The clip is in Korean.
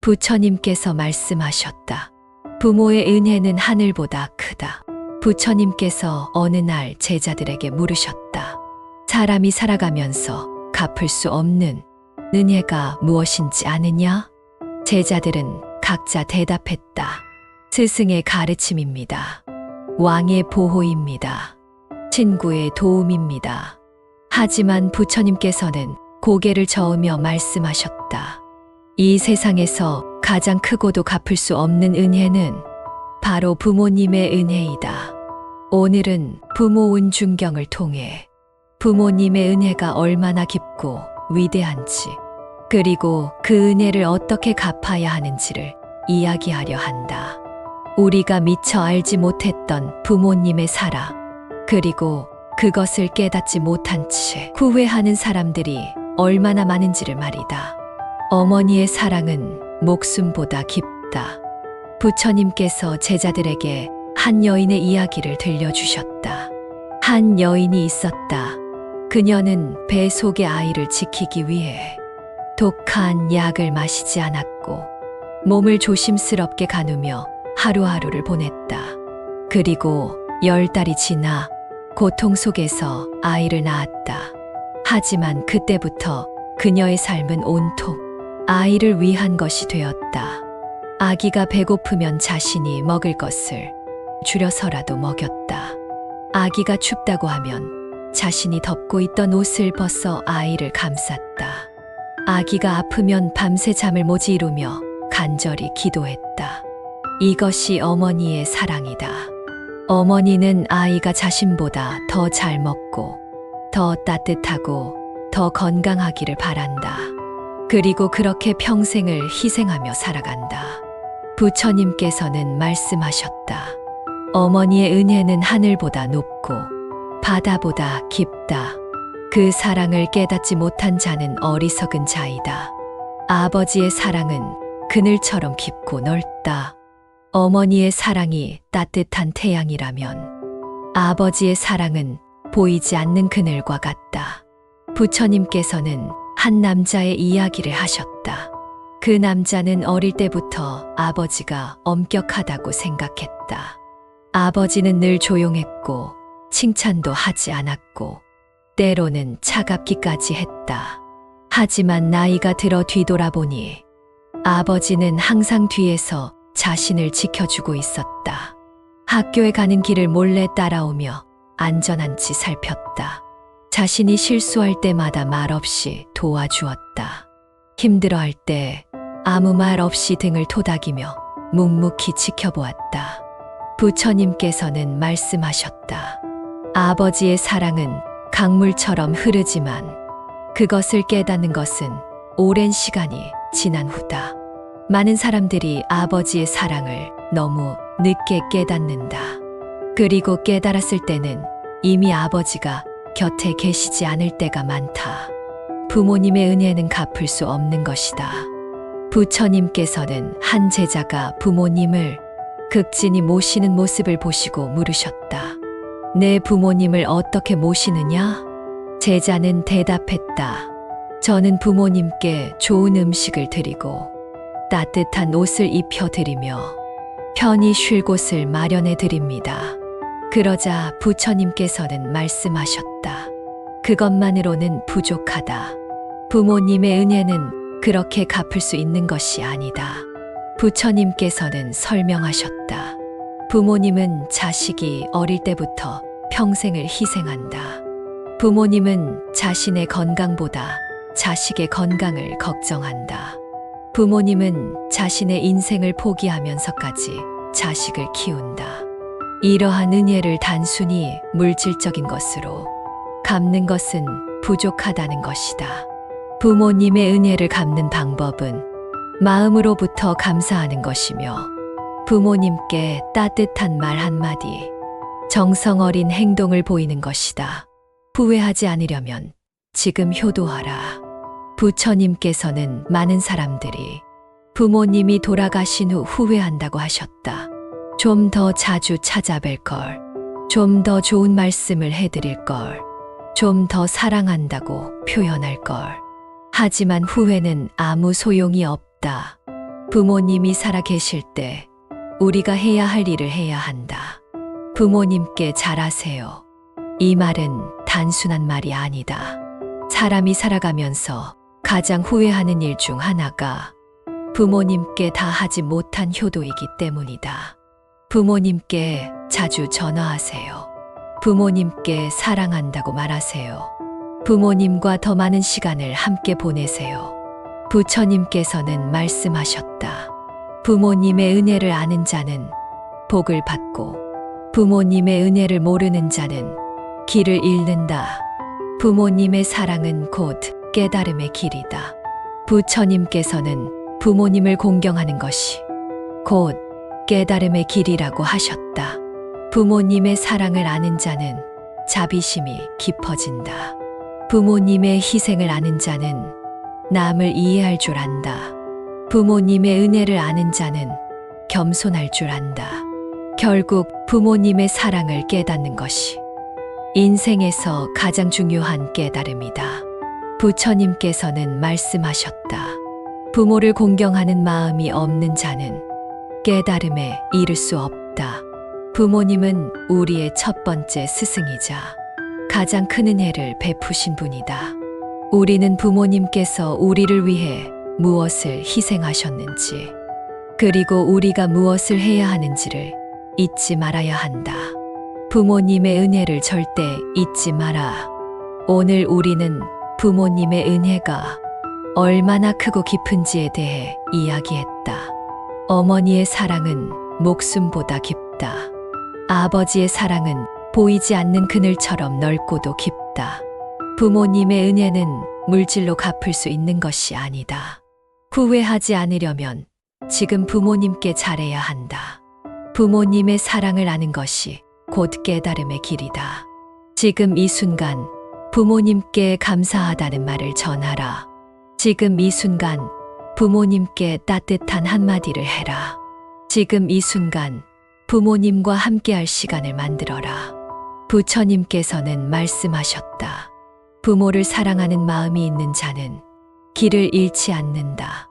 부처님께서 말씀하셨다. 부모의 은혜는 하늘보다 크다. 부처님께서 어느 날 제자들에게 물으셨다. 사람이 살아가면서 갚을 수 없는 은혜가 무엇인지 아느냐? 제자들은 각자 대답했다. 스승의 가르침입니다. 왕의 보호입니다. 친구의 도움입니다. 하지만 부처님께서는 고개를 저으며 말씀하셨다. 이 세상에서 가장 크고도 갚을 수 없는 은혜는 바로 부모님의 은혜이다. 오늘은 부모 운중경을 통해 부모님의 은혜가 얼마나 깊고 위대한지, 그리고 그 은혜를 어떻게 갚아야 하는지를 이야기하려 한다. 우리가 미처 알지 못했던 부모님의 사랑, 그리고 그것을 깨닫지 못한 채 후회하는 사람들이 얼마나 많은지를 말이다. 어머니의 사랑은 목숨보다 깊다. 부처님께서 제자들에게 한 여인의 이야기를 들려주셨다. 한 여인이 있었다. 그녀는 배 속의 아이를 지키기 위해 독한 약을 마시지 않았고 몸을 조심스럽게 가누며 하루하루를 보냈다. 그리고 10달이 지나 고통 속에서 아이를 낳았다. 하지만 그때부터 그녀의 삶은 온통 아이를 위한 것이 되었다. 아기가 배고프면 자신이 먹을 것을 줄여서라도 먹였다. 아기가 춥다고 하면 자신이 덮고 있던 옷을 벗어 아이를 감쌌다. 아기가 아프면 밤새 잠을 못 이루며 간절히 기도했다. 이것이 어머니의 사랑이다. 어머니는 아이가 자신보다 더 잘 먹고 더 따뜻하고 더 건강하기를 바란다. 그리고 그렇게 평생을 희생하며 살아간다. 부처님께서는 말씀하셨다. 어머니의 은혜는 하늘보다 높고 바다보다 깊다. 그 사랑을 깨닫지 못한 자는 어리석은 자이다. 아버지의 사랑은 그늘처럼 깊고 넓다. 어머니의 사랑이 따뜻한 태양이라면 아버지의 사랑은 보이지 않는 그늘과 같다. 부처님께서는 한 남자의 이야기를 하셨다. 그 남자는 어릴 때부터 아버지가 엄격하다고 생각했다. 아버지는 늘 조용했고 칭찬도 하지 않았고 때로는 차갑기까지 했다. 하지만 나이가 들어 뒤돌아보니 아버지는 항상 뒤에서 자신을 지켜주고 있었다. 학교에 가는 길을 몰래 따라오며 안전한지 살폈다. 자신이 실수할 때마다 말없이 도와주었다. 힘들어할 때 아무 말 없이 등을 토닥이며 묵묵히 지켜보았다. 부처님께서는 말씀하셨다. 아버지의 사랑은 강물처럼 흐르지만 그것을 깨닫는 것은 오랜 시간이 지난 후다. 많은 사람들이 아버지의 사랑을 너무 늦게 깨닫는다. 그리고 깨달았을 때는 이미 아버지가 곁에 계시지 않을 때가 많다. 부모님의 은혜는 갚을 수 없는 것이다. 부처님께서는 한 제자가 부모님을 극진히 모시는 모습을 보시고 물으셨다. 내 부모님을 어떻게 모시느냐? 제자는 대답했다. 저는 부모님께 좋은 음식을 드리고 따뜻한 옷을 입혀드리며 편히 쉴 곳을 마련해 드립니다. 그러자 부처님께서는 말씀하셨다. 그것만으로는 부족하다. 부모님의 은혜는 그렇게 갚을 수 있는 것이 아니다. 부처님께서는 설명하셨다. 부모님은 자식이 어릴 때부터 평생을 희생한다. 부모님은 자신의 건강보다 자식의 건강을 걱정한다. 부모님은 자신의 인생을 포기하면서까지 자식을 키운다. 이러한 은혜를 단순히 물질적인 것으로 갚는 것은 부족하다는 것이다. 부모님의 은혜를 갚는 방법은 마음으로부터 감사하는 것이며 부모님께 따뜻한 말 한마디, 정성 어린 행동을 보이는 것이다. 후회하지 않으려면 지금 효도하라. 부처님께서는 많은 사람들이 부모님이 돌아가신 후 후회한다고 하셨다. 좀 더 자주 찾아뵐 걸, 좀 더 좋은 말씀을 해드릴 걸, 좀 더 사랑한다고 표현할 걸. 하지만 후회는 아무 소용이 없다. 부모님이 살아 계실 때 우리가 해야 할 일을 해야 한다. 부모님께 잘하세요. 이 말은 단순한 말이 아니다. 사람이 살아가면서 가장 후회하는 일 중 하나가 부모님께 다 하지 못한 효도이기 때문이다. 부모님께 자주 전화하세요. 부모님께 사랑한다고 말하세요. 부모님과 더 많은 시간을 함께 보내세요. 부처님께서는 말씀하셨다. 부모님의 은혜를 아는 자는 복을 받고 부모님의 은혜를 모르는 자는 길을 잃는다. 부모님의 사랑은 곧 깨달음의 길이다. 부처님께서는 부모님을 공경하는 것이 곧 깨달음의 길이라고 하셨다. 부모님의 사랑을 아는 자는 자비심이 깊어진다. 부모님의 희생을 아는 자는 남을 이해할 줄 안다. 부모님의 은혜를 아는 자는 겸손할 줄 안다. 결국 부모님의 사랑을 깨닫는 것이 인생에서 가장 중요한 깨달음이다. 부처님께서는 말씀하셨다. 부모를 공경하는 마음이 없는 자는 깨달음에 이를 수 없다. 부모님은 우리의 첫 번째 스승이자 가장 큰 은혜를 베푸신 분이다. 우리는 부모님께서 우리를 위해 무엇을 희생하셨는지, 그리고 우리가 무엇을 해야 하는지를 잊지 말아야 한다. 부모님의 은혜를 절대 잊지 마라. 오늘 우리는 부모님의 은혜가 얼마나 크고 깊은지에 대해 이야기했다. 어머니의 사랑은 목숨보다 깊다. 아버지의 사랑은 보이지 않는 그늘처럼 넓고도 깊다. 부모님의 은혜는 물질로 갚을 수 있는 것이 아니다. 후회하지 않으려면 지금 부모님께 잘해야 한다. 부모님의 사랑을 아는 것이 곧 깨달음의 길이다. 지금 이 순간 부모님께 감사하다는 말을 전하라. 지금 이 순간 부모님께 따뜻한 한마디를 해라. 지금 이 순간 부모님과 함께할 시간을 만들어라. 부처님께서는 말씀하셨다. 부모를 사랑하는 마음이 있는 자는 길을 잃지 않는다.